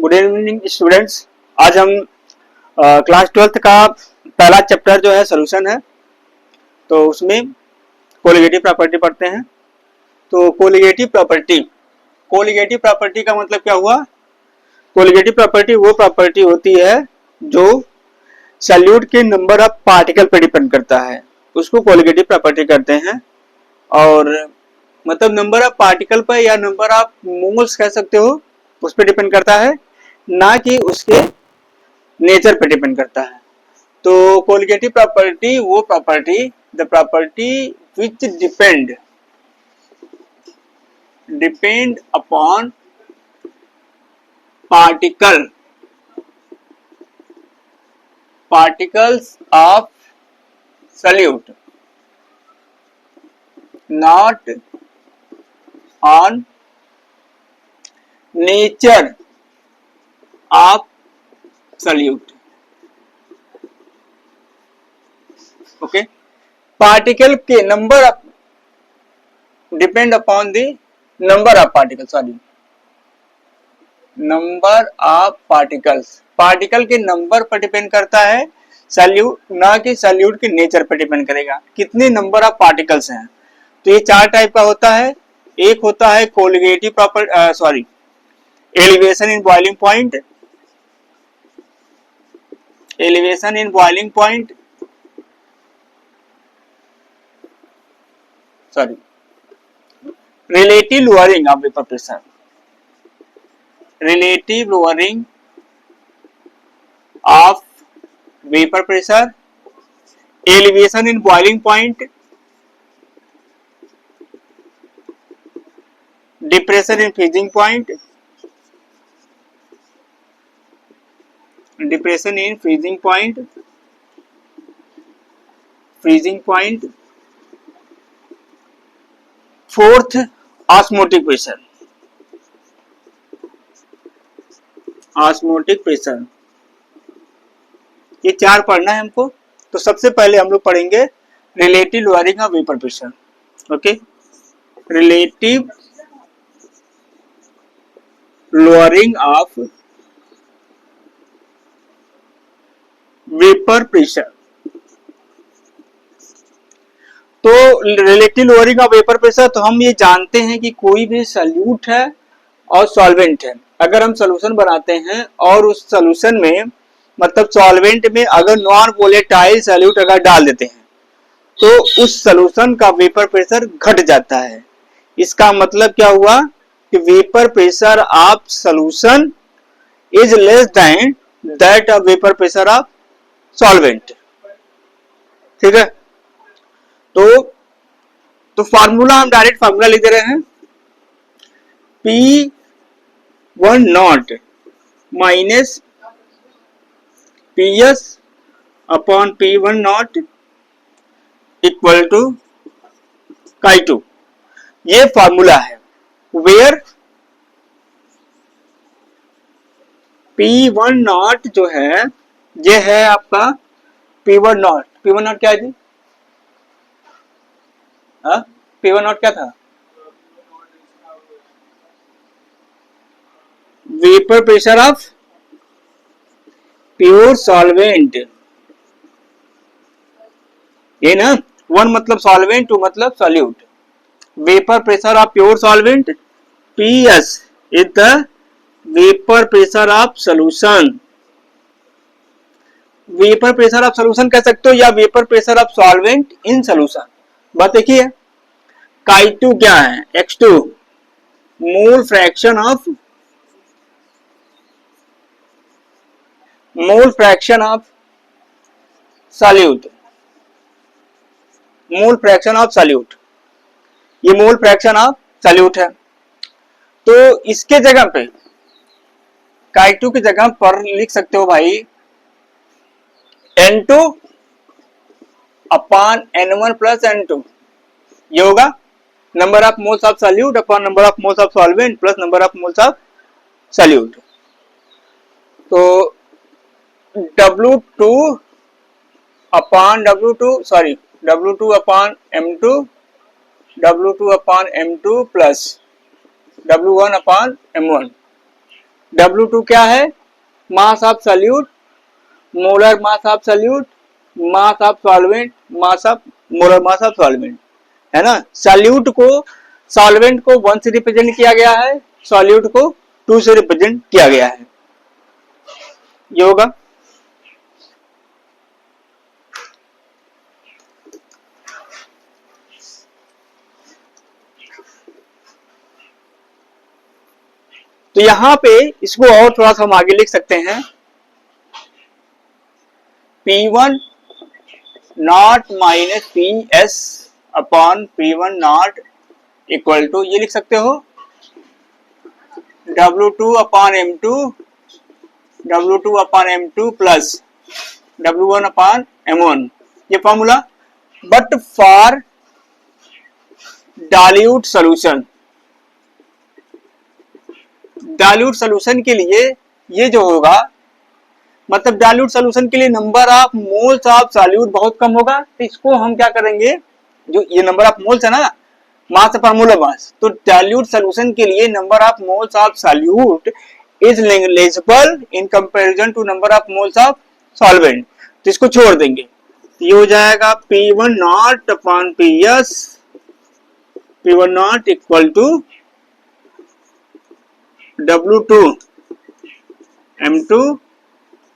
Good evening students. आज हम class 12th का पहला चैप्टर जो है सोल्यूशन है, तो उसमें कोलिगेटिव प्रॉपर्टी पढ़ते हैं। तो कोलिगेटिव प्रॉपर्टी का मतलब क्या हुआ? कोलिगेटिव प्रॉपर्टी वो प्रॉपर्टी होती है जो सॉल्यूट के नंबर ऑफ पार्टिकल पर डिपेंड करता है, उसको कोलिगेटिव प्रॉपर्टी कहते हैं। और मतलब नंबर ऑफ पार्टिकल पर या नंबर ऑफ मोल्स कह सकते हो, उस पर डिपेंड करता है, ना कि उसके नेचर पे डिपेंड करता है। तो कोलिगेटिव प्रॉपर्टी वो property, the property which depend upon particles of solute, not on nature of solute. Okay, particle के number of depend upon the number of particles, number of particle के number पर depend करता है solute, ना कि solute के nature पर depend करेगा कितने नंबर ऑफ पार्टिकल्स हैं। तो ये चार टाइप का होता है। एक होता है colligative property, elevation in boiling point, relative lowering of vapor pressure, relative lowering of vapor pressure, elevation in boiling point, depression in freezing point, fourth osmotic pressure। ये चार पढ़ना है हमको। तो सबसे पहले हम लोग पढ़ेंगे relative lowering of vapour pressure. Okay, relative lowering of vapour pressure. तो relative lowering of vapour pressure, तो हम ये जानते हैं कि कोई भी सॉल्यूट है और सॉल्वेंट है, अगर हम सॉल्यूशन बनाते हैं और उस सॉल्यूशन में मतलब सॉल्वेंट में अगर नॉन वोलेटाइल सॉल्यूट अगर डाल देते हैं तो उस सॉल्यूशन का वेपर प्रेशर घट जाता है। इसका मतलब क्या हुआ कि vapour pressure of solution is less than that of vapour pressure of solvent. ठीक है, तो फार्मूला हम डायरेक्ट फार्मूला लिख दे रहे हैं, P1 not minus PS upon P1 not equal to Chi2। ये फार्मूला है वेयर P1 नॉट जो है ये है आपका P1 नॉट क्या है जी? P1 नॉट क्या था? Vapour pressure of pure solvent, ये ना, वन मतलब सॉल्वेंट, टू मतलब solute. Vapour pressure of pure solvent, PS is the vapour pressure of solution. Vapour pressure of solution कह सकते हो या vapour pressure of solvent in solution, बात एक ही है। Chi2 क्या है? X2 mole fraction of solute, ये मोल फ्रैक्शन ऑफ सॉल्यूट है। तो इसके जगह पे Chi2 की जगह पर लिख सकते हो भाई N2 upon N1 plus N2। ये होगा number of moles of solute upon number of moles of solvent plus number of moles of solute. तो W2 upon M2 plus W1 upon M1। W2 क्या है? मास of solute, molar mass of solute, mass of solvent, mass of molar mass of solvent, है ना। Solute को, solvent को 1 से represent किया गया है, सॉल्यूट को 2 से रिप्रेजेंट किया गया है। ये होगा। तो यहां पे इसको और थोड़ा सा हम आगे लिख सकते हैं, P1 not minus P S upon P1 not equal to, ये लिख सकते हो W2 upon M2, W2 upon M2 plus W1 upon M1, ये formula. But for dilute solution, dilute solution के लिए ये जो होगा, मतलब डाइल्यूट सॉल्यूशन के लिए number of moles of solute बहुत कम होगा, तो इसको हम क्या करेंगे, जो ये नंबर ऑफ मोल्स है ना, मास पर मोलर मास, तो डाइल्यूट सॉल्यूशन के लिए number of moles of solute is negligible in comparison to number of moles of solvent, तो इसको छोड़ देंगे। ये हो जाएगा P1 not upon PS, P1 not equal to W2 M2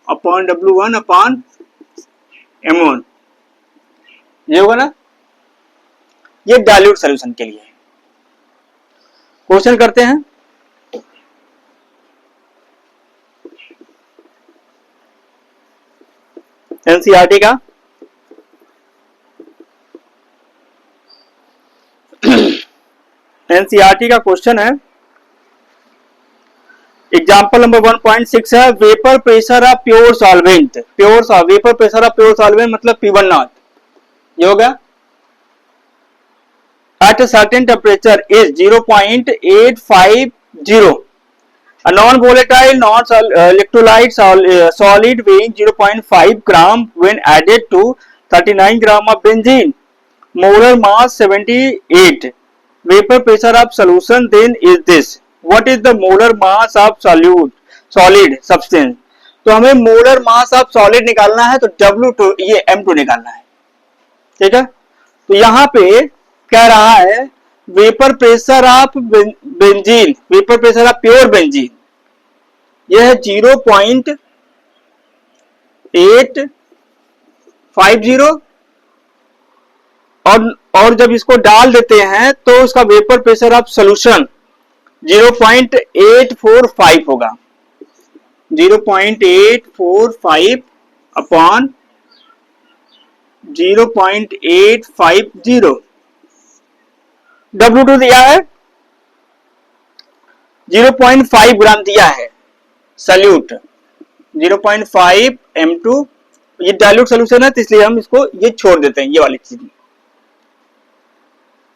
upon W1 upon M1, ये होगा ना। ये डाइल्यूट सॉल्यूशन के लिए। क्वेश्चन करते हैं। एनसीईआरटी का एनसीईआरटी का क्वेश्चन है, एग्जाम्पल नंबर 1.6 है, vapour pressure of pure solvent, vapour pressure of pure solvent मतलब P1 नॉट, ये होगा at a certain temperature is 0.850, a non-volatile electrolyte solid weighing 0.5 gram when added to 39 gram of benzene, molar mass 78, vapor pressure of solution then is this, what is the molar mass of solid substance। तो हमें molar mass of solid निकालना है, तो W2 ये M2 निकालना है, ठीक है। तो यहां पे कह रहा है vapour pressure of benzene, vapour pressure of pure benzene, यह है 0.850, और जब इसको डाल देते हैं तो उसका वेपर प्रेशर ऑफ सॉल्यूशन 0.845 होगा, 0.845 अपॉन 0.850, W2 दिया है 0.5 ग्राम दिया है सॉल्यूट, 0.5 M2, ये डाइल्यूट सॉल्यूशन है तो इसलिए हम इसको ये छोड़ देते हैं, ये वाली चीज।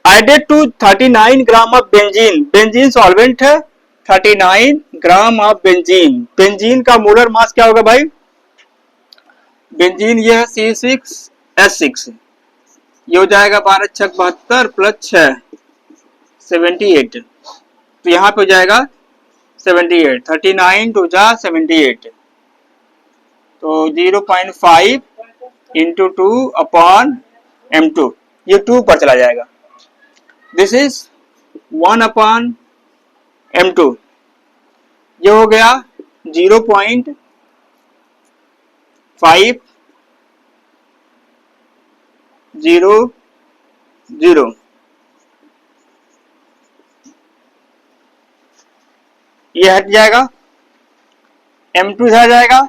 Added to 39 gram of benzene, benzene solvent है, 39 ग्राम ऑफ बेंजीन, बेंजीन का मोलर मास क्या होगा भाई, बेंजीन ये है C6H6, ये हो जाएगा 12 6 72 प्लस 6 78, तो यहां पे हो जाएगा 78, 39 टू जा 78, तो 0.5 इंटू 2 अपॉन M2, ये 2 पर चला जाएगा, दिस इज 1 अपॉन M2, ये हो गया 0.5 0 0, ये हट जाएगा, M2 इधर जाएगा,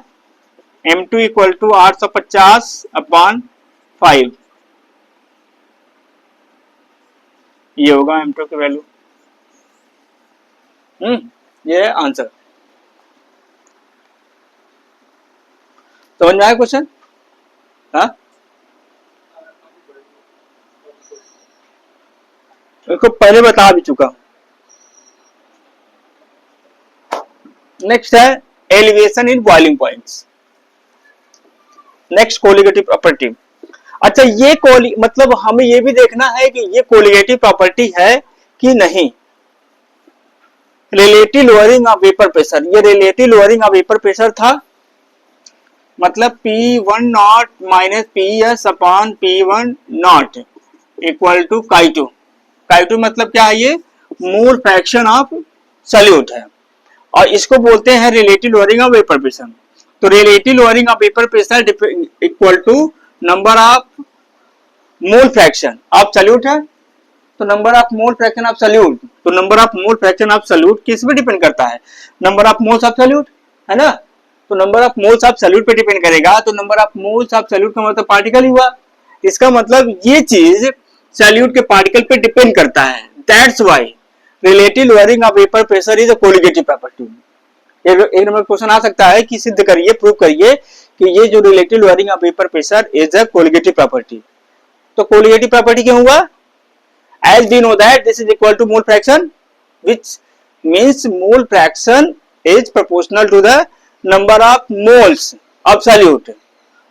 M2 इक्वल टू 850 अपॉन 5, ये होगा M2 की वैल्यू। ये है आंसर। समझ में आया क्वेश्चन? हाँ, इसको पहले बता भी चुका। नेक्स्ट है elevation in boiling points, next colligative property. अच्छा, ये मतलब हमें ये भी देखना है कि ये कोलिगेटिव प्रॉपर्टी है कि नहीं। Relative lowering of vapour pressure, ये relative lowering of vapour pressure था, मतलब P1 not minus PS upon P1 not equal to Chi2। Chi2 मतलब क्या है, ये मोल फ्रैक्शन ऑफ सॉल्यूट है, और इसको बोलते हैं relative lowering of vapour pressure. तो relative lowering of vapour pressure equal to number of mole fraction of solute है, तो number of mole fraction of solute, तो number of mole fraction of solute किस पे डिपेंड करता है, number of moles of solute, है ना। तो number of moles of solute पे डिपेंड करेगा, तो number of moles of solute का मतलब पार्टिकल ही हुआ। इसका मतलब ये चीज सॉल्यूट के पार्टिकल पे डिपेंड करता है, that's why relative lowering of vapour pressure is a colligative property. एक नंबर क्वेश्चन आ सकता है कि सिद्ध करिए, प्रूव करिए कि ये जो relative lowering of vapour pressure is a colligative property. तो कोलिगेटिव प्रॉपर्टी क्यों हुआ, as we know that this is equal to mole fraction, which means mole fraction is proportional to the number of moles of solute,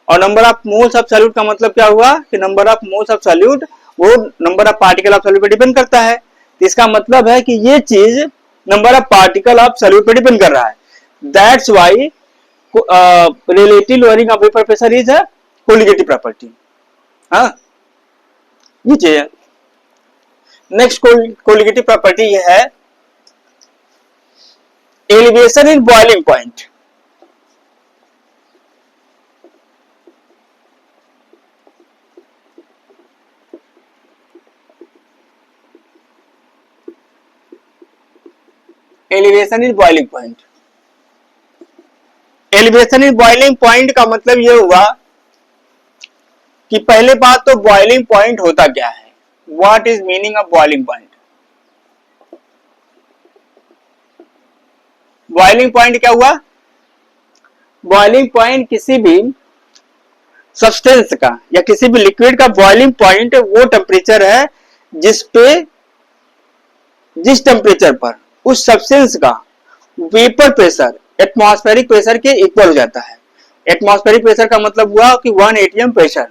और number of moles of solute का मतलब क्या हुआ कि number of moles of solute वो number of particle of solute पे depend करता है। इसका मतलब है कि ये चीज number of particle of solute पे डिपेंड कर रहा है, that's why relative lowering of vapor pressure is a colligative property। हाँ, ये चीज है। नेक्स्ट कोलिगेटिव प्रॉपर्टी ये है elevation in boiling point. Elevation in boiling point, elevation in boiling point का मतलब ये हुआ कि पहले बात तो बॉइलिंग पॉइंट होता क्या है, what is meaning of boiling point. Boiling point क्या हुआ, बॉइलिंग पॉइंट किसी भी सब्सटेंस का या किसी भी लिक्विड का बॉइलिंग पॉइंट वो टेम्परेचर है जिस टेम्परेचर पर उस सब्सटेंस का वेपर प्रेशर एटमॉस्फेरिक प्रेशर के इक्वल हो जाता है। एटमॉस्फेरिक प्रेशर का मतलब हुआ कि 1 atm प्रेशर।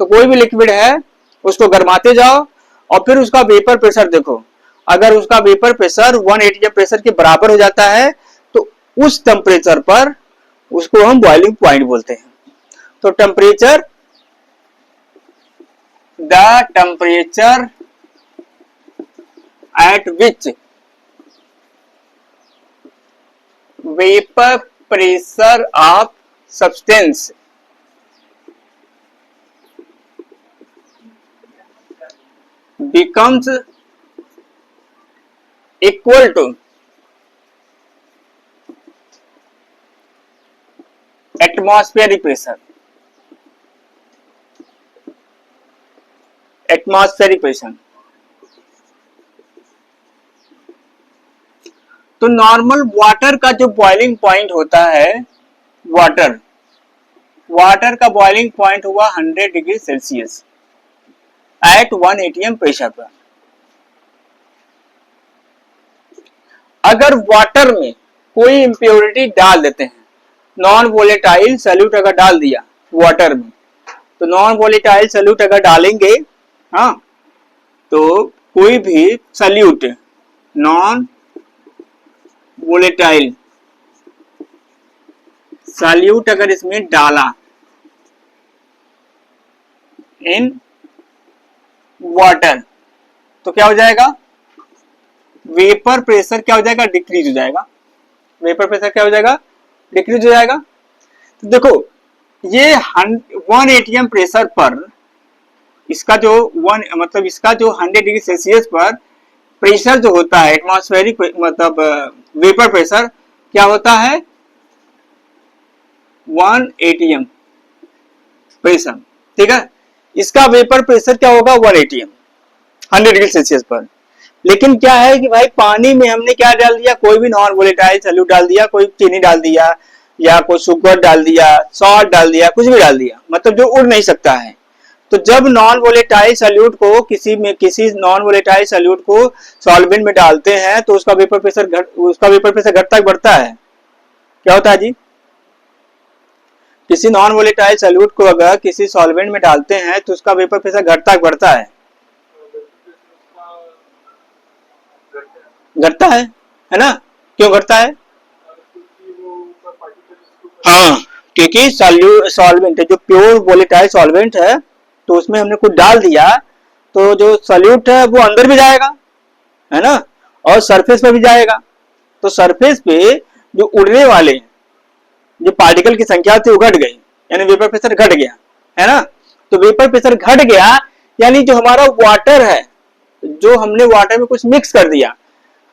तो कोई भी लिक्विड है उसको गर्माते जाओ और फिर उसका वेपर प्रेशर देखो, अगर उसका वेपर प्रेशर 1 atm प्रेशर के बराबर हो जाता है तो उस टेम्परेचर पर उसको हम बॉइलिंग पॉइंट बोलते हैं। तो temperature, the temperature at which vapour pressure of substance becomes equal to atmospheric pressure, atmospheric pressure। तो नॉर्मल वाटर का जो बॉइलिंग पॉइंट होता है, वाटर का बॉइलिंग पॉइंट हुआ 100 degree Celsius at 1 atm pressure पर। अगर वाटर में कोई इंप्योरिटी डाल देते हैं, नॉन वोलेटाइल सॉल्यूट अगर डाल दिया वाटर में, तो नॉन वोलेटाइल सॉल्यूट अगर डालेंगे, हाँ, तो कोई भी सॉल्यूट नॉन वोलेटाइल सॉल्यूट अगर इसमें डाला इन वाटर, तो क्या हो जाएगा, वेपर प्रेशर क्या हो जाएगा, डिक्रीज हो जाएगा। वेपर प्रेशर क्या हो जाएगा, डिक्रीज हो जाएगा। तो देखो ये 1 atm प्रेशर पर इसका जो इसका जो 100 डिग्री सेल्सियस पर प्रेशर जो होता है एटमॉस्फेरिक मतलब वेपर प्रेशर क्या होता है, 1 atm प्रेशर, ठीक है। इसका वेपर प्रेशर क्या होगा, 1 atm 100 डिग्री सेल्सियस पर। लेकिन क्या है कि भाई पानी में हमने क्या डाल दिया, कोई भी नॉन वोलेटाइल सॉल्यूट डाल दिया, कोई चीनी डाल दिया या कोई शुगर डाल दिया, सॉल्ट डाल दिया, कुछ भी डाल दिया, मतलब जो उड़ नहीं सकता है। तो जब नॉन वोलेटाइल सॉल्यूट को किसी नॉन वोलेटाइल सॉल्यूट को सॉल्वेंट में डालते हैं तो उसका वेपर प्रेशर घटता बढ़ता है। क्या होता है जी, किसी नॉन वोलेटाइल सॉल्यूट को अगर किसी सॉल्वेंट में डालते हैं तो उसका वेपर प्रेशर घटता बढ़ता है, घटता है है ना? क्यों घटता है? हाँ, क्योंकि सॉल्वेंट जो प्योर वोलेटाइल सॉल्वेंट है तो उसमें हमने कुछ डाल दिया तो जो सॉल्यूट है वो अंदर भी जाएगा, है ना, और सरफेस पे भी जाएगा। तो सरफेस पे जो उड़ने वाले जो पार्टिकल की संख्या थी वो घट गई, यानी वेपर प्रेशर घट गया, है ना। तो वेपर प्रेशर घट गया यानी जो हमारा वाटर है, जो हमने वाटर में कुछ मिक्स कर दिया,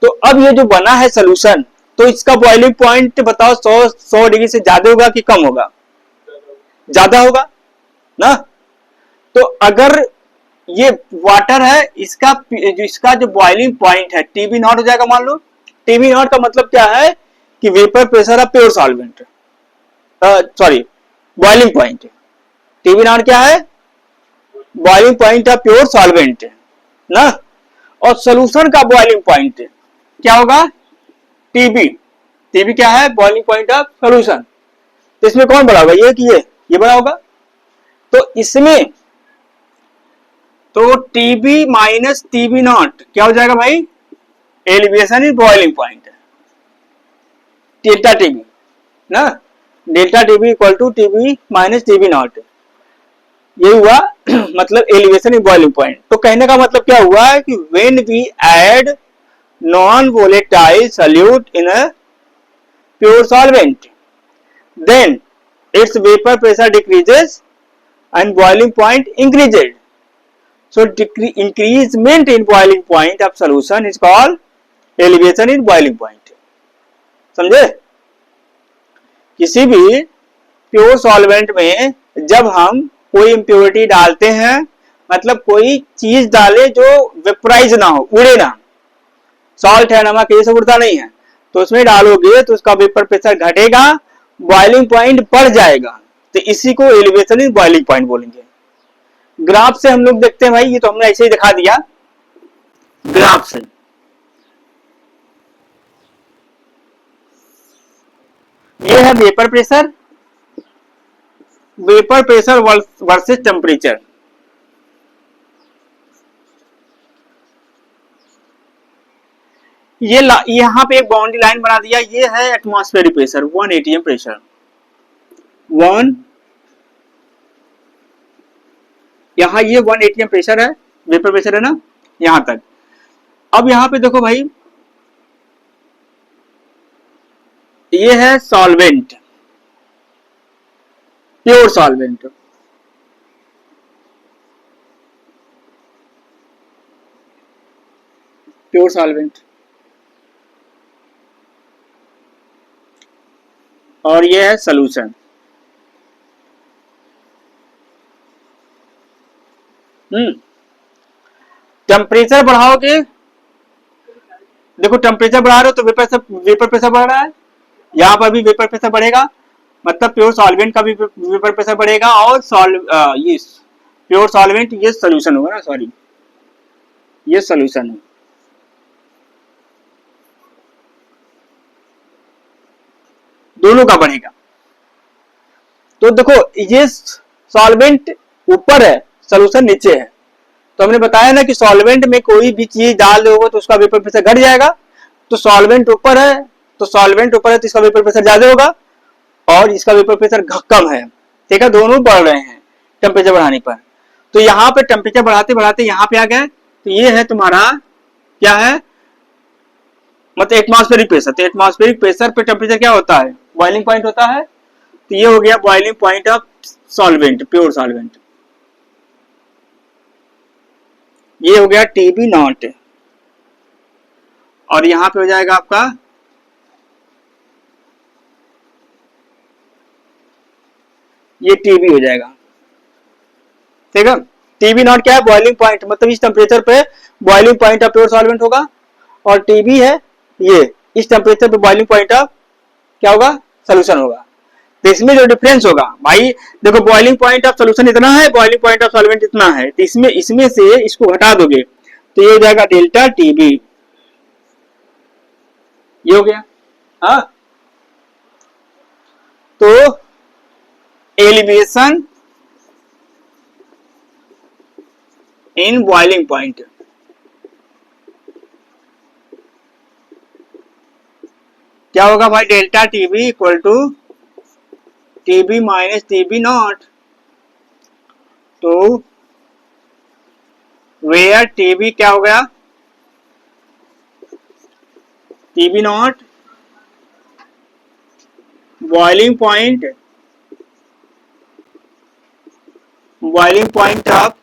तो अब ये जो बना है सोल्यूशन, तो इसका बॉइलिंग पॉइंट बताओ 100 डिग्री से ज्यादा होगा कि कम होगा? ज्यादा होगा ना। तो अगर ये वाटर है, इसका जो बॉइलिंग पॉइंट है टीबी नॉट हो जाएगा। मान लो टीबी नॉट का मतलब क्या है कि vapour pressure of pure solvent, sorry boiling point. TB naught क्या है? Boiling point of pure solvent ना। और सोल्यूशन का बॉइलिंग पॉइंट क्या होगा? टीबी। टीबी क्या है? Boiling point of solution. तो इसमें कौन बड़ा होगा? ये कि ये बड़ा होगा। तो इसमें तो टीबी माइनस टीबी नॉट क्या हो जाएगा भाई? Elevation in boiling point, delta TB ना। Delta TB equal to TB minus TB not, ये हुआ मतलब एलिवेशन इन बॉइलिंग पॉइंट। तो कहने का मतलब क्या हुआ है कि when we add non volatile solute in a pure solvent then its vapor pressure decreases and boiling point increases. So increasement in boiling point of solution is called elevation in boiling point. समझे? किसी भी pure solvent में जब हम कोई impurity डालते हैं, मतलब कोई चीज डाले जो वेपराइज ना हो, उड़े ना, सॉल्ट है, नमक, ये सब उड़ता नहीं है, तो उसमें डालोगे तो उसका वेपर प्रेशर घटेगा, बॉइलिंग पॉइंट बढ़ जाएगा। तो इसी को एलिवेशन इन बॉइलिंग पॉइंट बोलेंगे। ग्राफ से हम लोग देखते हैं भाई, ये तो हमने ऐसे ही दिखा दिया ग्राफ से। ये है vapour pressure, vapour pressure versus temperature. ये यहां पे एक बाउंड्री लाइन बना दिया, ये है एटमॉस्फेरिक प्रेशर 1 एटीएम प्रेशर, 1, यहां ये 1 एटीएम प्रेशर है, वेपर प्रेशर है ना, यहां तक। अब यहां पे देखो भाई, ये है solvent, pure solvent, pure solvent, और ये है सोल्यूशन। टेम्परेचर बढ़ाओगे, देखो टेम्परेचर बढ़ा रहे हो तो वेपर प्रेशर बढ़ रहा है, यहां पर भी वेपर प्रेशर बढ़ेगा, मतलब प्योर सॉल्वेंट का भी वेपर प्रेशर बढ़ेगा, और ये प्योर सॉल्वेंट, ये सोल्यूशन होगा ना, सॉरी ये सोल्यूशन है, दोनों का बढ़ेगा। तो देखो ये सॉल्वेंट ऊपर है, सोल्यूशन नीचे है। तो हमने बताया ना कि सॉल्वेंट में कोई भी चीज डाल दोगे तो उसका वेपर प्रेशर घट जाएगा। तो सॉल्वेंट ऊपर है, तो सॉल्वेंट ऊपर है तो इसका वेपर प्रेशर ज्यादा होगा, और इसका वेपर प्रेशर कम है। ठीक है, दोनों बढ़ रहे हैं टेम्परेचर बढ़ाने पर। तो यहाँ पे टेम्परेचर बढ़ाते बढ़ाते यहाँ पे आ गए, तो ये है तुम्हारा क्या है, मतलब एटमॉस्फेरिक प्रेशर। तो एटमॉस्फेरिक प्रेशर पे टेम्परेचर क्या होता है? बॉइलिंग पॉइंट होता है। तो ये हो गया boiling point of solvent, pure solvent. ये हो गया टीबी नॉट, और यहां पे हो जाएगा आपका ये टीबी हो जाएगा। ठीक है, टीबी नॉट क्या है? बॉइलिंग पॉइंट, मतलब इस टेम्परेचर पे boiling point of pure solvent होगा, और टीबी है ये इस टेम्परेचर पे बॉइलिंग पॉइंट ऑफ क्या होगा? सोल्यूशन होगा। तो इसमें जो डिफरेंस होगा भाई, देखो बॉइलिंग पॉइंट ऑफ सोल्यूशन इतना है, बॉइलिंग पॉइंट ऑफ सॉल्वेंट इतना है, तो इसमें से इसको घटा दोगे तो ये हो जाएगा डेल्टा टीबी, ये हो गया। हाँ, तो एलिवेशन इन बॉइलिंग पॉइंट, क्या होगा भाई, delta TB equal to TB minus TB not. तो वेयर टीबी क्या हो गया, TB not boiling point of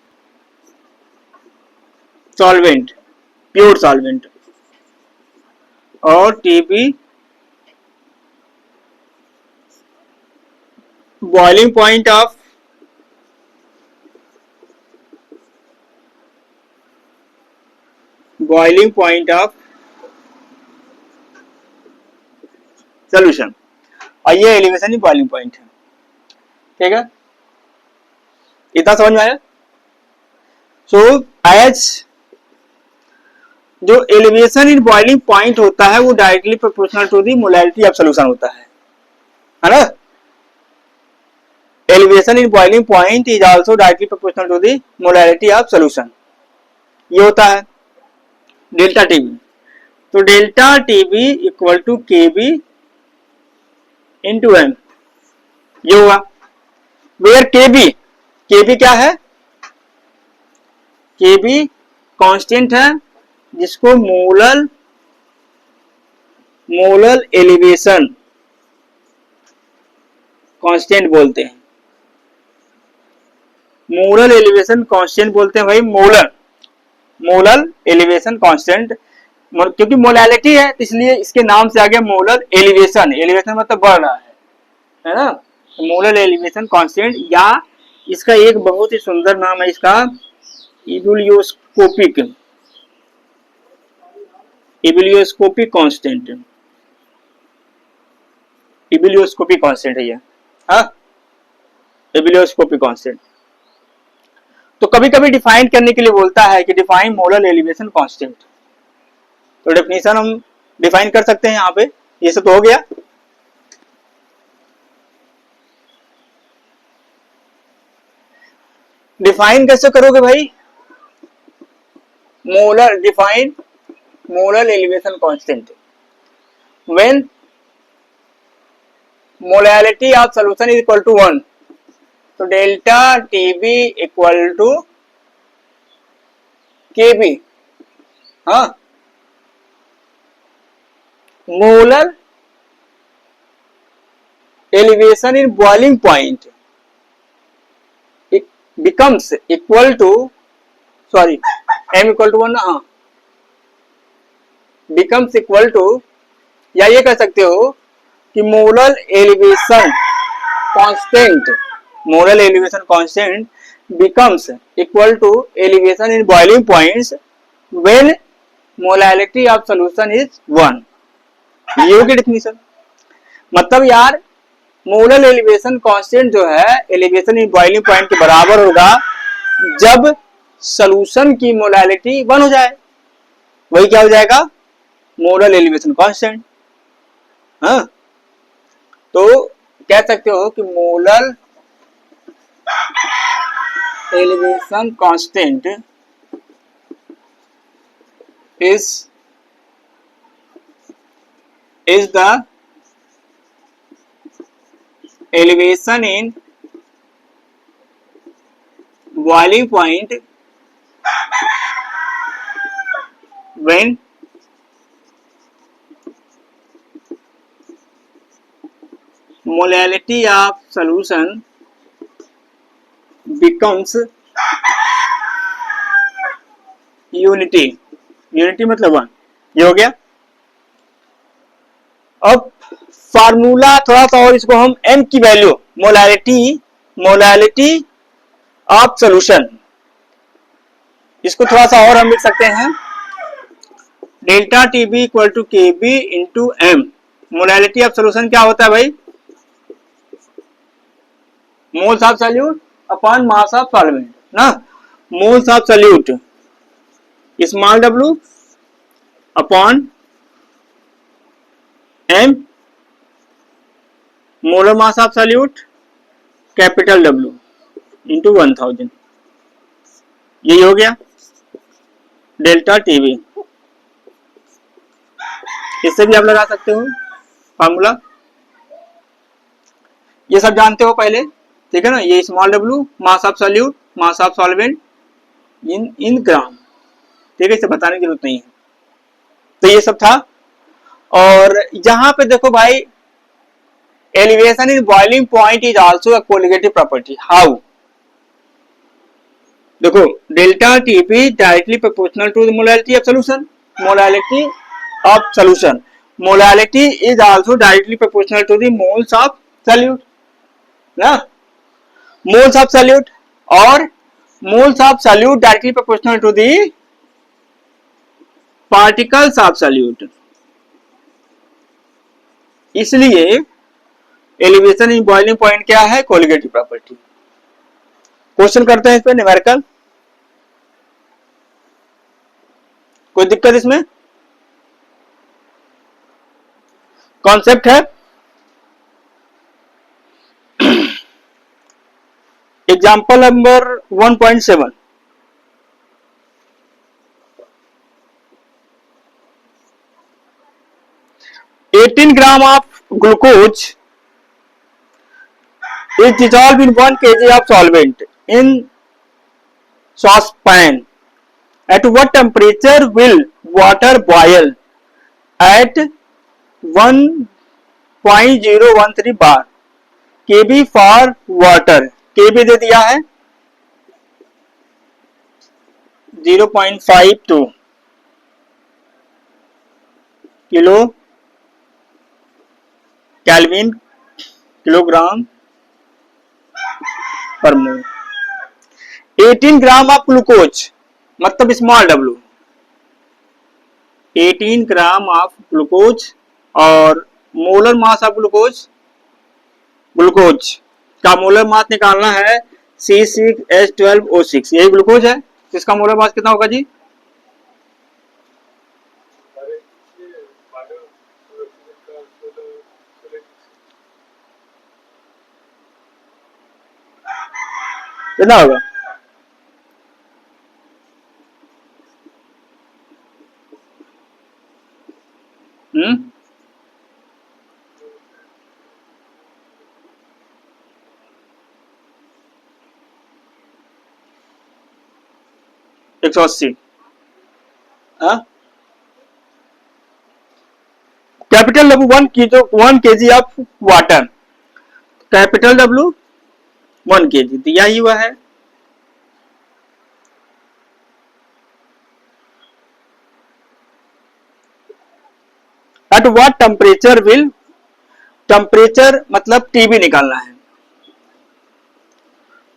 solvent, pure solvent, और TB boiling point of solution, और ये एलिवेशन ही बॉइलिंग पॉइंट है। ठीक है, इतना समझ में आया। सो एज जो एलिवेशन इन बॉइलिंग पॉइंट होता है वो directly proportional to the molality of solution होता है ना। Elevation in boiling point is also directly proportional to the molality of solution, ये होता है डेल्टा टीबी। तो delta TB equal to KB into M, ये हुआ। वेयर केबी क्या है, केबी कांस्टेंट है जिसको मोलर एलिवेशन कांस्टेंट बोलते हैं। मोलर एलिवेशन कांस्टेंट बोलते हैं भाई, मोलर एलिवेशन कांस्टेंट, क्योंकि मोलैलिटी है इसलिए इसके नाम से आ गया मोलर एलिवेशन। एलिवेशन मतलब बढ़ रहा है ना। मोलर एलिवेशन कांस्टेंट, या इसका एक बहुत ही सुंदर नाम है इसका, इबुलियोस्कोपिक कांस्टेंट, इबुलियोस्कोपिक कांस्टेंट है ये, हाँ, इबुलियोस्कोपिक कांस्टेंट। तो कभी कभी डिफाइन करने के लिए बोलता है कि डिफाइन मोलर एलिवेशन कांस्टेंट, तो डेफिनेशन हम डिफाइन कर सकते हैं यहाँ पे। ये सब तो हो गया। डिफाइन कैसे करोगे भाई, define molar elevation constant when molality of solution is equal to 1, तो delta TB equal to KB, हाँ, molar elevation in boiling point becomes equal to, sorry, m equal to 1 ना, हाँ, becomes equal to, या ये कह सकते हो कि molar elevation constant becomes equal to elevation in boiling points when molality of solution is 1। ये होगी डेफिनेशन। मतलब यार मोलर एलिवेशन कांस्टेंट जो है एलिवेशन इन बॉइलिंग पॉइंट के बराबर होगा जब सॉल्यूशन की मोलैलिटी 1 हो जाए, वही क्या हो जाएगा, मोलर एलिवेशन कांस्टेंट। हाँ, तो कह सकते हो कि molar elevation constant is the elevation in boiling point when molality of solution becomes unity मतलब 1। ये हो गया। अब फार्मूला थोड़ा सा और, इसको हम m की वैल्यू मोलैलिटी ऑफ सॉल्यूशन, इसको थोड़ा सा और हम लिख सकते हैं, delta TB equal to KB into M. Molality of solution क्या होता है भाई, moles of solute upon mass of solvent ना। Moles of solute small w upon m, molar mass of solute capital W into 1000। यही हो गया delta TV. इससे भी आप लगा सकते हो फार्मूला ये सब जानते हो पहले, ठीक है ना। ये small w mass of solute, mass of solvent in gram, ठीक है, इसे बताने की जरूरत नहीं है। तो ये सब था। और यहां पे देखो भाई, elevation in boiling point is also a colligative property. How? देखो, delta TP directly proportional to the molality of solution, molality of solution, molality is also directly proportional to the moles of solute ना, moles of solute, और moles of solute directly proportional to the particles of solute. इसलिए elevation in boiling point क्या है? Colligative property. Question करते हैं इस पे numerical, कोई दिक्कत इसमें? कॉन्सेप्ट है example number 1.7, eighteen gram of glucose is dissolved in 1 kg of solvent in saucepan. At what temperature will water boil? At 1.013 bar. kb for water. kb दे दिया है 0.52 kilo kelvin kilogram per mole. 18 gram of glucose मतलब small w, 18 gram of glucose, और molar mass of glucose, glucose का molar mass निकालना है C6H12O6, यही glucose है। इसका मोलर मास कितना होगा जी? कितना होगा? हम्म, 180। Capital W 1 kg of water, capital W 1 kg दिया ही हुआ है। At what temperature will, temperature मतलब टीबी निकालना है,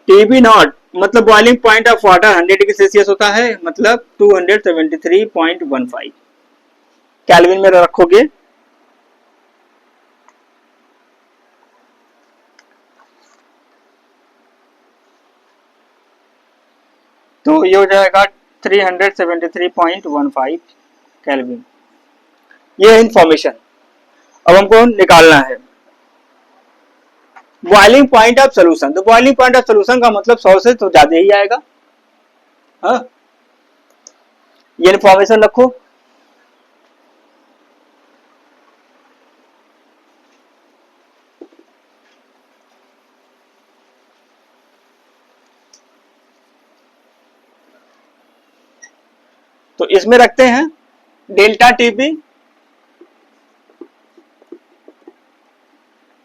टीबी नॉट मतलब boiling point of water 100 degree Celsius होता है, मतलब 273.15 केल्विन में रखोगे। तो ये हो जाएगा 373.15 केल्विन। ये इंफॉर्मेशन अब हमको निकालना है बॉइलिंग पॉइंट ऑफ सोल्यूशन। तो बॉइलिंग पॉइंट ऑफ सोल्यूशन का मतलब 100 से तो ज्यादा ही आएगा। हाँ, ये इंफॉर्मेशन रखो। तो इसमें रखते हैं डेल्टा टीपी,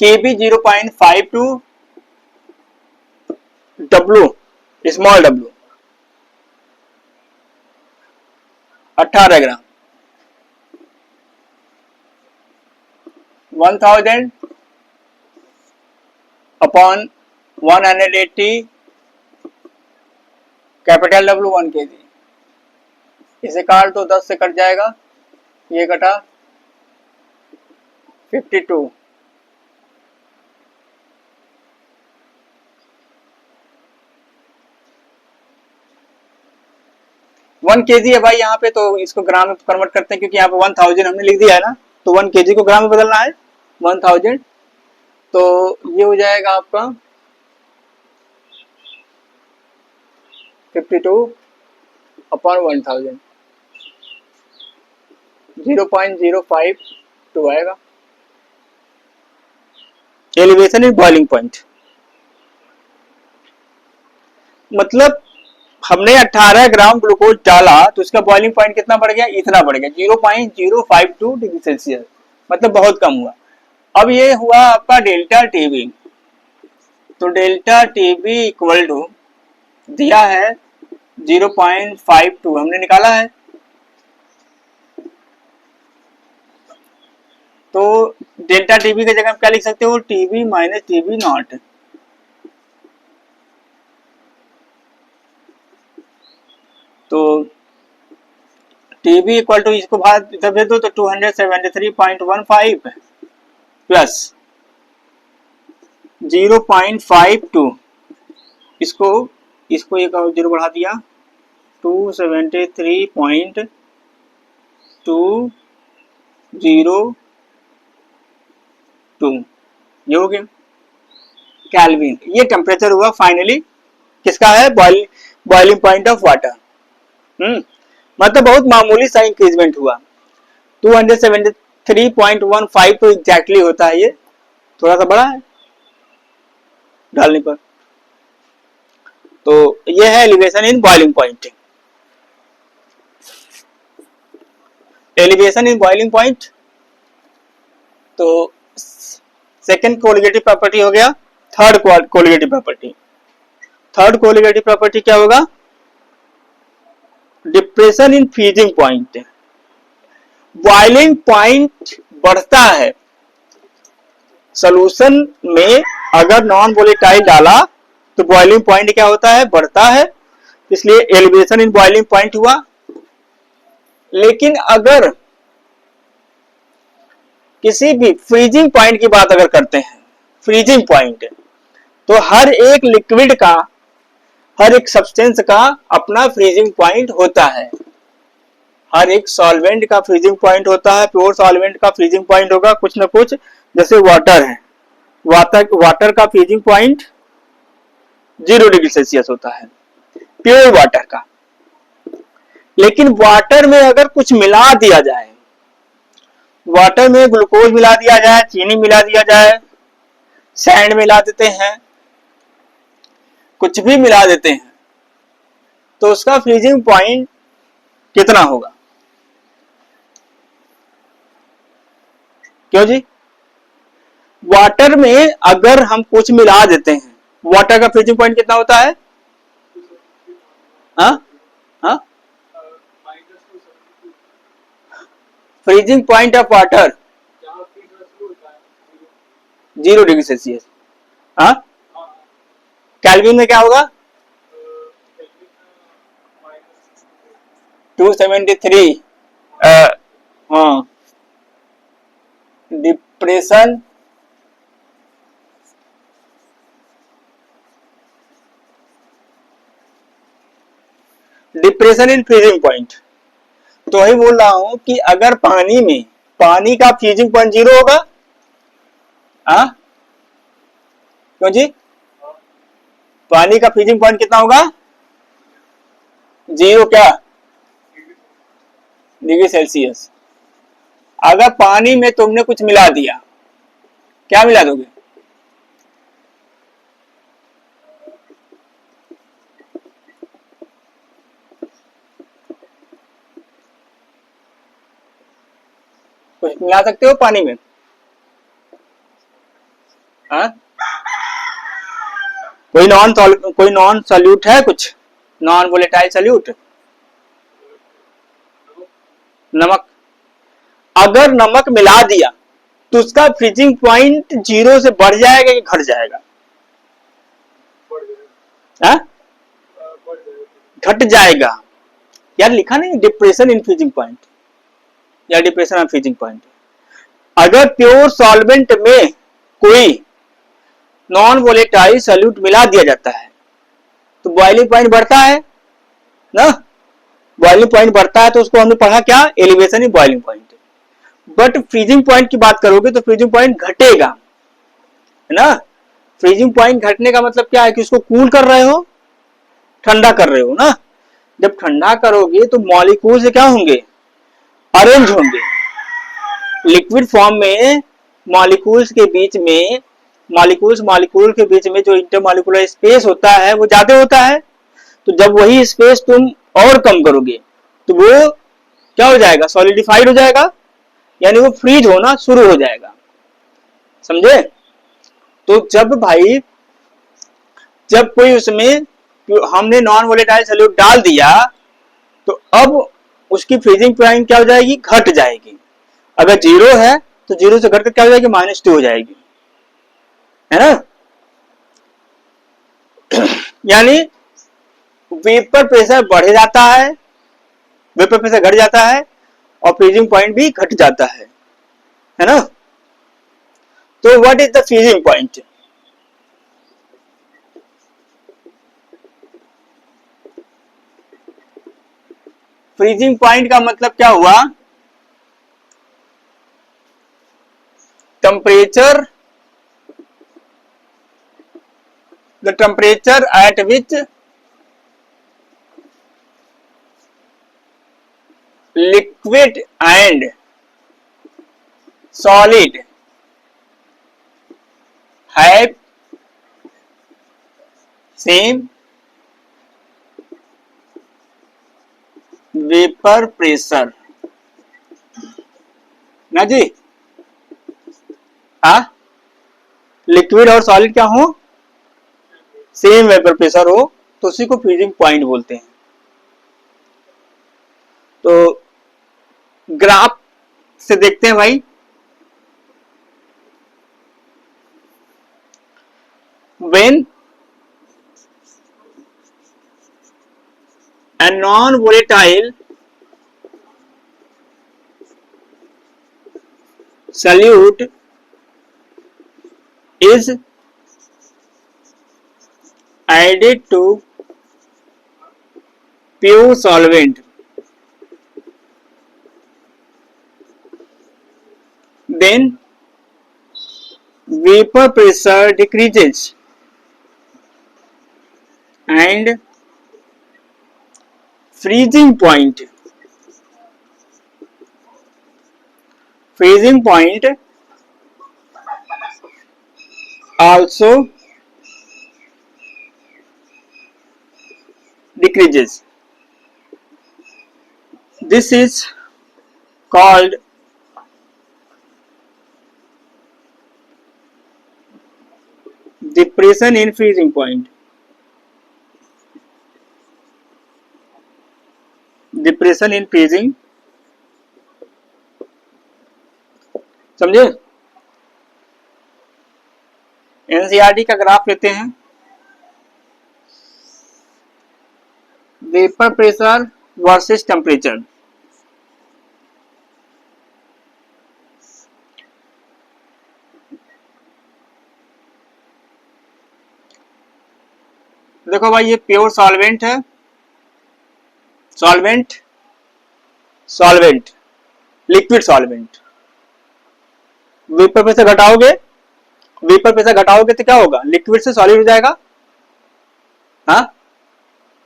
केबी 0.52, डब्लू स्मॉल डब्लू 18 ग्राम, 1000 अपॉन 180 कैपिटल W 1 kg। इसे काट दो, 10 से कट जाएगा, ये कटा 52। वन केजी है भाई यहाँ पे, तो इसको ग्राम में कन्वर्ट करते हैं क्योंकि यहाँ पे 1000 हमने लिख दिया है ना, तो 1 kg को ग्राम में बदलना है 1000। तो ये हो जाएगा आपका 52 अपॉन 1000, 0.052 आएगा। एलिवेशन इन बॉइलिंग पॉइंट, मतलब हमने 18 ग्राम ग्लूकोज डाला तो उसका बॉइलिंग पॉइंट कितना बढ़ गया, इतना बढ़ गया 0.052 डिग्री सेल्सियस, मतलब बहुत कम हुआ। अब ये हुआ आपका डेल्टा टीबी, तो डेल्टा टीबी इक्वल टू दिया है 0.52 हमने निकाला है, तो डेल्टा टीबी की जगह क्या लिख सकते हो, टीबी माइनस टीबी नॉट, तो टीबी इक्वल टू इसको भाग इधर भेज दो तो 273.15 प्लस 0.52, इसको एक और जीरो बढ़ा दिया 273.202, ये हो गया केल्विन। ये टेम्परेचर हुआ फाइनली किसका है, बॉइलिंग पॉइंट ऑफ वाटर। मतलब बहुत मामूली सा इंक्रीजमेंट हुआ, 273.15 तो एग्जैक्टली होता है, ये थोड़ा सा बड़ा है डालने पर। तो ये है elevation in boiling point. Elevation in boiling point, तो सेकंड कोलिगेटिव प्रॉपर्टी हो गया। Third colligative property, third colligative property क्या होगा, depression in freezing point. Boiling point बढ़ता है सॉल्यूशन में, अगर नॉन वोलेटाइल डाला तो बॉइलिंग पॉइंट क्या होता है, बढ़ता है, इसलिए एलिवेशन इन बॉइलिंग पॉइंट हुआ। लेकिन अगर किसी भी फ्रीजिंग पॉइंट की बात अगर करते हैं, फ्रीजिंग पॉइंट, तो हर एक लिक्विड का, हर एक सब्सटेंस का अपना फ्रीजिंग पॉइंट होता है। हर एक सॉल्वेंट का फ्रीजिंग पॉइंट होता है, प्योर सॉल्वेंट का फ्रीजिंग पॉइंट होगा कुछ ना कुछ, जैसे वाटर है, वाटर का फ्रीजिंग पॉइंट 0 डिग्री सेल्सियस होता है प्योर वाटर का। लेकिन वाटर में अगर कुछ मिला दिया जाए, वाटर में ग्लूकोज मिला दिया जाए, चीनी मिला दिया जाए, सैंड मिला देते हैं, कुछ भी मिला देते हैं, तो उसका फ्रीजिंग पॉइंट कितना होगा, क्यों जी? वाटर में अगर हम कुछ मिला देते हैं, वाटर का फ्रीजिंग पॉइंट कितना होता है, हाँ हाँ, freezing point of water 0 degree Celsius. हाँ, केल्विन में क्या होगा, 273। हाँ, डिप्रेशन इन फ्रीजिंग पॉइंट। तो वही बोल रहा हूं कि अगर पानी में, पानी का फ्रीजिंग पॉइंट 0 होगा, हाँ क्यों जी, पानी का फ्रीजिंग पॉइंट कितना होगा, 0 क्या डिग्री सेल्सियस। अगर पानी में तुमने कुछ मिला दिया, क्या मिला दोगे, कुछ मिला सकते हो पानी में, हाँ? कोई नॉन सॉल्यूट है, कुछ नॉन वोलेटाइल सॉल्यूट, नमक। अगर नमक मिला दिया तो उसका फ्रीजिंग पॉइंट 0 से बढ़ जाएगा कि घट जाएगा, हाँ? घट जाएगा। यार लिखा नहीं डिप्रेशन इन फ्रीजिंग पॉइंट या डिप्रेशन ऑफ फ्रीजिंग पॉइंट। अगर प्योर सॉल्वेंट में कोई नॉन वोलेटाइल सॉल्यूट मिला दिया जाता है तो बॉइलिंग पॉइंट बढ़ता है ना, बॉइलिंग पॉइंट बढ़ता है, तो उसको हमने पढ़ा क्या, elevation in boiling point. But freezing point की बात करोगे तो फ्रीजिंग पॉइंट घटेगा, है ना। फ्रीजिंग पॉइंट घटने का मतलब क्या है कि उसको कूल कर रहे हो, ठंडा कर रहे हो ना। जब ठंडा करोगे तो मॉलिक्यूल्स क्या होंगे, अरेंज होंगे। लिक्विड फॉर्म में मॉलिक्यूल्स के बीच में मॉलिक्यूल्स मॉलिक्यूल के बीच में जो इंटरमॉलिक्यूलर स्पेस होता है वो ज्यादा होता है। तो जब वही स्पेस तुम और कम करोगे तो वो क्या हो जाएगा, सॉलिडिफाइड हो जाएगा, यानी वो फ्रीज होना शुरू हो जाएगा। समझे? तो जब भाई जब कोई उसमें हमने नॉन वोलेटाइल सॉल्यूट डाल दिया तो अब उसकी फ्रीजिंग पॉइंट क्या हो जाएगी, घट जाएगी। अगर 0 है तो 0 से घटकर क्या हो जाएगी, -2 हो जाएगी, है ना। यानी वेपर प्रेशर बढ़ जाता है, वेपर प्रेशर घट जाता है और फ्रीजिंग पॉइंट भी घट जाता है ना। तो what is the freezing point? Freezing point का मतलब क्या हुआ, temperature, the temperature at which liquid and solid have same vapor pressure। ना जी, लिक्विड और सॉलिड क्या हो, सेम वेपर प्रेशर हो, तो उसी को फ्रीजिंग पॉइंट बोलते हैं। तो ग्राफ से देखते हैं भाई, when a non-volatile solute is added to pure solvent, then vapor pressure decreases and freezing point also decreases। This is called depression in freezing point। Depression in freezing, समझे। NCERT का graph लेते हैं, vapour pressure versus temperature. देखो भाई ये pure solvent है, solvent solvent liquid solvent. Vapour pressure घटाओगे, vapour pressure घटाओगे तो क्या होगा, लिक्विड से सॉलिड हो जाएगा। हाँ,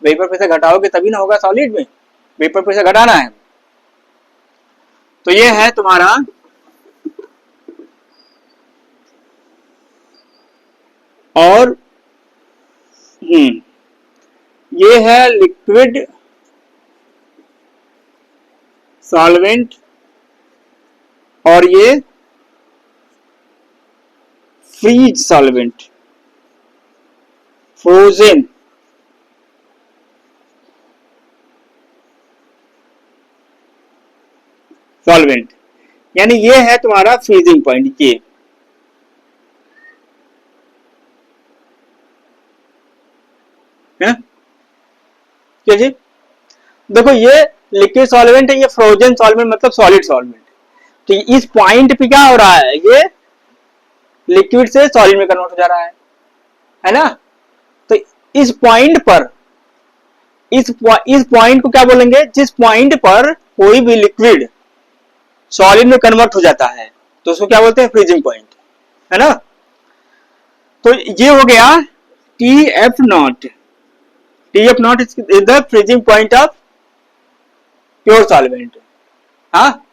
वेपर प्रेशर घटाओगे तभी ना होगा सॉलिड में, वेपर प्रेशर घटाना है। तो ये है तुम्हारा और ये है लिक्विड सॉल्वेंट और ये फ्रीज सॉल्वेंट, फ्रोजन सॉल्वेंट। यानी ये है तुम्हारा फ्रीजिंग पॉइंट। ये है क्या जी, देखो ये लिक्विड सॉल्वेंट है, ये फ्रोजन सॉल्वेंट मतलब सॉलिड सॉल्वेंट। तो इस पॉइंट पे क्या हो रहा है, ये लिक्विड से सॉलिड में कन्वर्ट हो जा रहा है ना। तो इस पॉइंट पर, इस पॉइंट को क्या बोलेंगे, जिस पॉइंट पर कोई भी लिक्विड सॉलिड में कन्वर्ट हो जाता है तो उसको क्या बोलते हैं, फ्रीजिंग पॉइंट, है ना। तो ये हो गया TF0। TF0 is the freezing point of pure solvent. हाँ,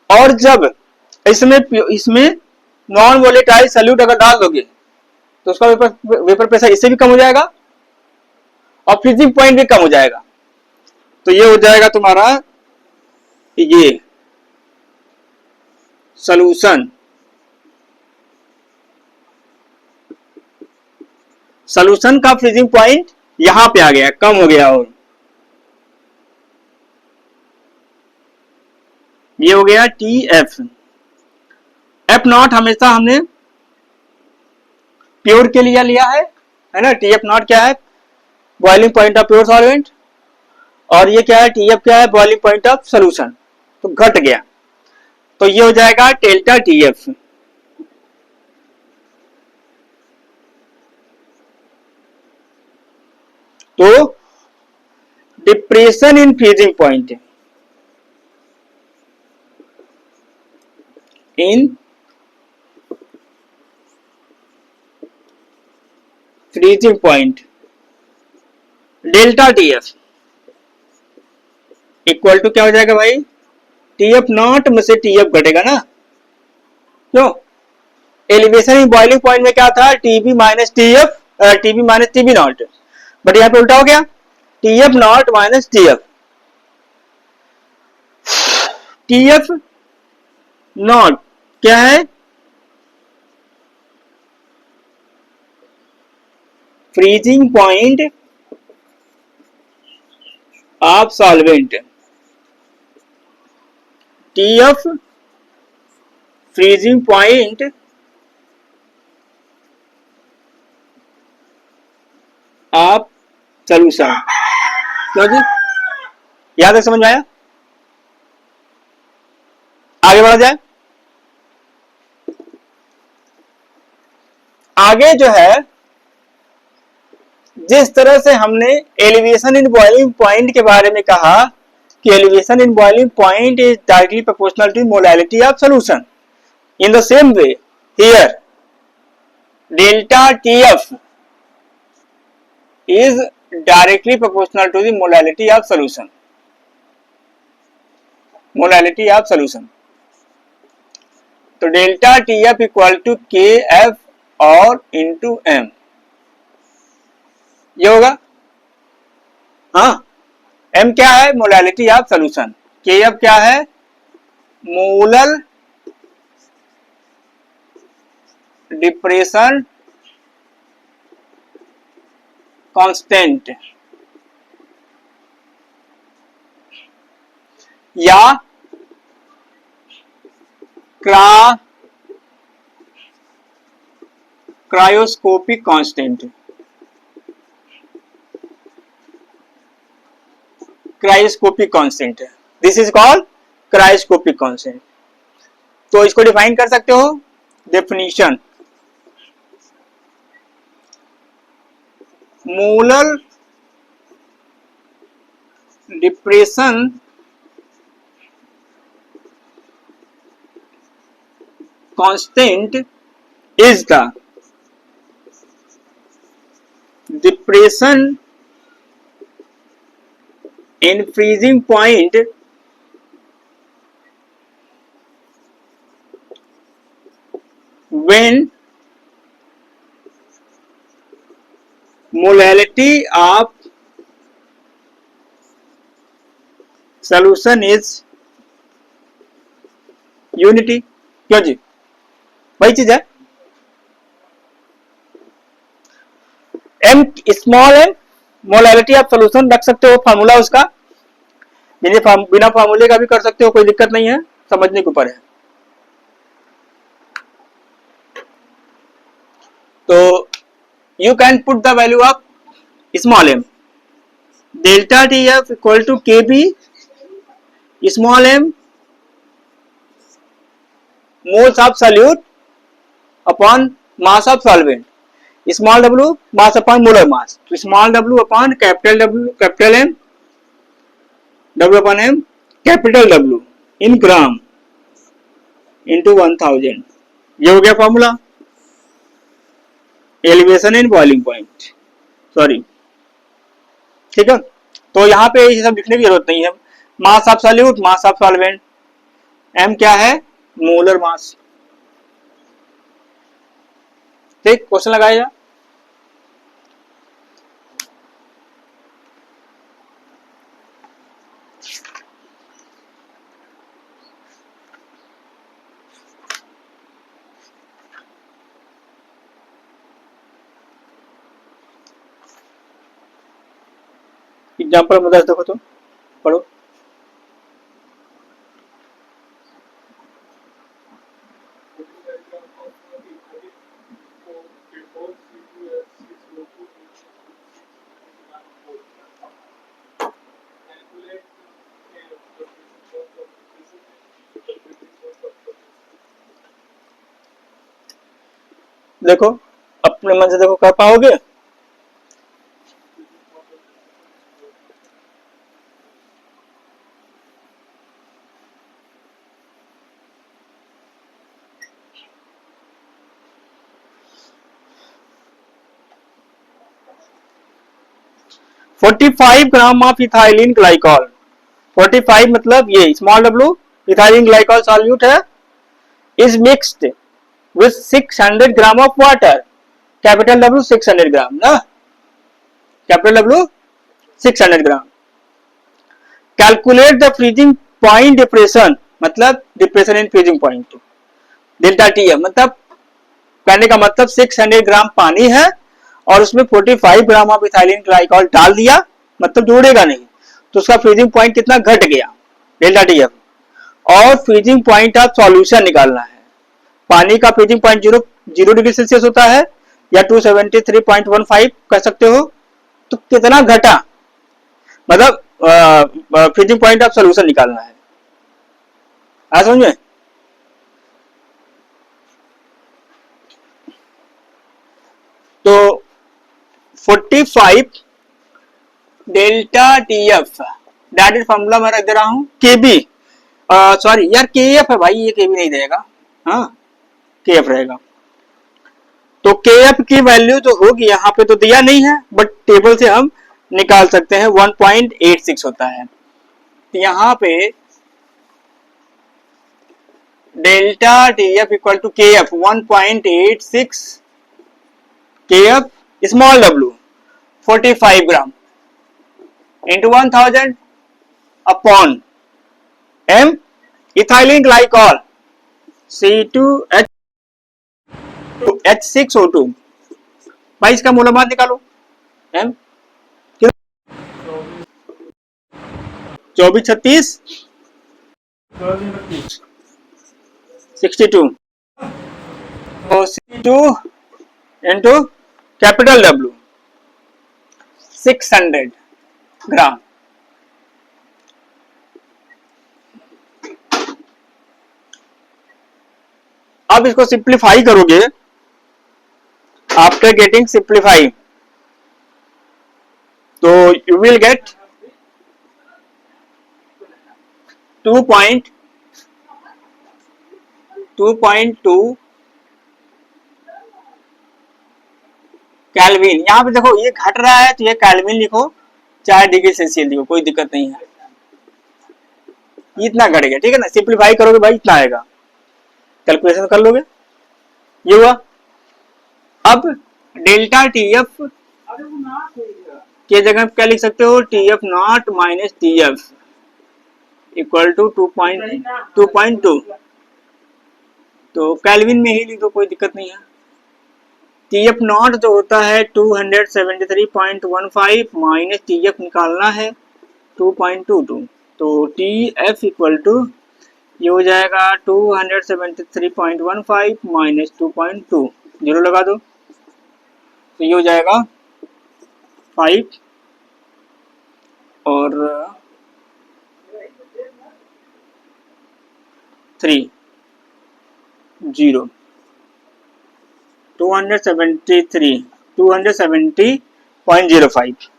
और जब इसमें नॉन वोलेटाइल सॉल्यूट अगर डाल दोगे तो उसका वेपर प्रेशर इससे भी कम हो जाएगा और फ्रीजिंग पॉइंट भी कम हो जाएगा। तो ये हो जाएगा तुम्हारा ये सॉल्यूशन। सॉल्यूशन का फ्रीजिंग पॉइंट यहां पे आ गया, कम हो गया, और ये हो गया TF। F नॉट हमेशा हमने प्योर के लिए लिया है ना। TF नॉट क्या है? Boiling point of pure solvent. और ये क्या है? TF क्या है? Boiling point of solution. तो घट गया, तो ये हो जाएगा डेल्टा TF। तो depression in freezing point, in freezing point delta TF equal to क्या हो जाएगा भाई? TF नॉट में से TF घटेगा ना, क्यों? एलिवेशन इन बॉइलिंग पॉइंट में क्या था? TB minus TF, TB minus TB not, but यहां पे उल्टा हो गया, TF not minus TF। TF not क्या है? Freezing point of solvent. TF freezing point of solution. क्यों जी? याद है? समझ में आया? आगे बढ़ा जाए। आगे जो है, जिस तरह से हमने एलिवेशन इन बॉइलिंग पॉइंट के बारे में कहा कि elevation in boiling point is directly proportional to molality of solution, in the same way here delta TF is directly proportional to the molality of solution. Molality of solution. तो delta TF equal to KF और into M, ये होगा। हाँ, M क्या है? Molality of solution. KF क्या है? Molar depression constant, या cryoscopic constant. Cryoscopic constant, this is called cryoscopic constant. तो इसको डिफाइन कर सकते हो, definition molar depression constant is the depression in freezing point when molality of solution is unity। क्यों जी? वही चीज है। m small m molality of solution रख सकते हो, फार्मूला उसका, बिना फार्मूले का भी कर सकते हो, कोई दिक्कत नहीं है, समझने के ऊपर है। तो you can put the value of small m, delta TF equal to KB small m moles of solute upon mass of solvent, small w mass upon molar mass, तो small w upon capital W, capital M, W upon M, capital W in gram into 1000। ये हो गया formula elevation in boiling point, sorry, ठीक है। तो यहाँ पे ये सब लिखने की जरूरत नहीं है। मास of solute, mass of solvent, M क्या है? Molar mass. ठीक, क्वेश्चन लगाया जा। एग्जाम्पल में 10 देखो तो पढ़ो। देखो अपने मन से देखो कर पाओगे? (45 ग्राम ऑफ इथाइलिन ग्लाइकॉल). 45 मतलब ये small w ethylene glycol solute है, is mixed with 600 gram of water. Capital W 600 gram ना, capital W 600 gram. Calculate the freezing point depression, मतलब depression in freezing point, delta T मतलब कहने का मतलब 600 ग्राम पानी है और उसमें 45 ग्राम ऑफ इथाइलिन ग्लाइकॉल डाल दिया, मतलब जोड़ेगा नहीं, तो उसका फ्रीजिंग पॉइंट कितना घट गया, डेल्टा टी। और फ्रीजिंग पॉइंट ऑफ सॉल्यूशन निकालना है। पानी का फ्रीजिंग पॉइंट 0 डिग्री सेल्सियस होता है या 273.15 कह सकते हो, तो कितना घटा, मतलब फ्रीजिंग पॉइंट ऑफ सॉल्यूशन निकालना है। आ समझ में? तो 45 delta TF that is formula मैं रख दे रहा हूं, केबी, सॉरी यार केएफ है भाई, ये केबी नहीं रहेगा, हाँ केएफ रहेगा। तो केएफ की वैल्यू जो होगी यहाँ पे तो दिया नहीं है, बट टेबल से हम निकाल सकते हैं, 1.86 होता है। तो यहाँ पे delta TF equal to KF 1.86, KF small w 45 gram into 1000 upon m ethylene glycol C2H6O2। भाई इसका मूल्यमान निकालो, m 24 36 62, तो C2 इंटू कैपिटल W 600 ग्राम। अब इसको सिंप्लीफाई करोगे, आफ्टर गेटिंग सिंप्लीफाई, तो यू विल गेट 2.2 कैल्विन। यहां पे देखो ये घट रहा है तो ये कैल्विन लिखो, 4 डिग्री सेल्सियस लिखो, कोई दिक्कत नहीं है, इतना घट गया, ठीक है ना। सिंप्लीफाई करोगे भाई इतना आएगा, कैलकुलेशन कर लोगे, ये हुआ। अब डेल्टा टीएफ के जगह क्या लिख सकते हो, T F naught minus T F equal to 2.2, तो कैल्विन में ही लिख दो, कोई दिक्कत नहीं है। टीएफ नॉट जो होता है 273.15 माइनस टीएफ निकालना है 2.22, तो टीएफ इक्वल टू ये हो जाएगा 273.15 माइनस 2.2, जीरो लगा दो, तो ये हो जाएगा 5 और 3 0 270.05।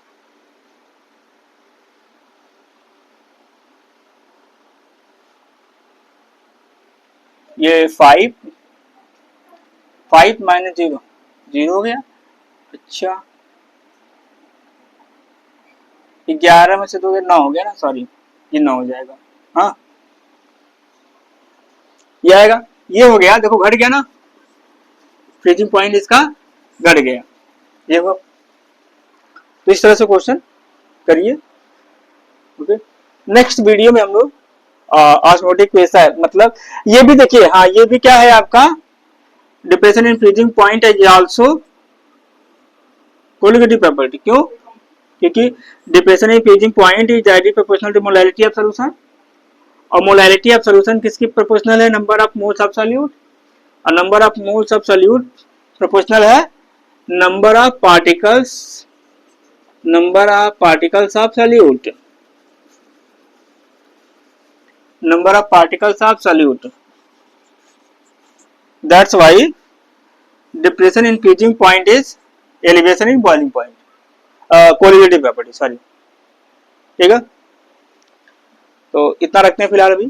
ये 5 माइनस 0 0 हो गया। अच्छा 11 में से 2 9 हो गया ना, सॉरी ये 9 हो जाएगा, हाँ ये आएगा, ये हो गया, देखो घट गया ना, फ्रीजिंग पॉइंट इसका घट गया। ये हुआ। तो इस तरह से क्वेश्चन करिए। ओके, नेक्स्ट वीडियो में हम लोग ऑस्मोटिक प्रेशर, मतलब ये भी देखिए, हाँ ये भी क्या है आपका, depression in freezing point is also colligative property. क्यों? क्योंकि depression in freezing point is directly proportional to molality of solution, और मोलैलिटी ऑफ सॉल्यूशन किसकी प्रोपोर्शनल है? Number of moles of solute, और number of moles of solute proportional है number of particles of solute, number of particles of solute. That's why depression in freezing point is elevation in boiling point, colligative property, sorry. ठीक है, तो इतना रखते हैं फिलहाल अभी।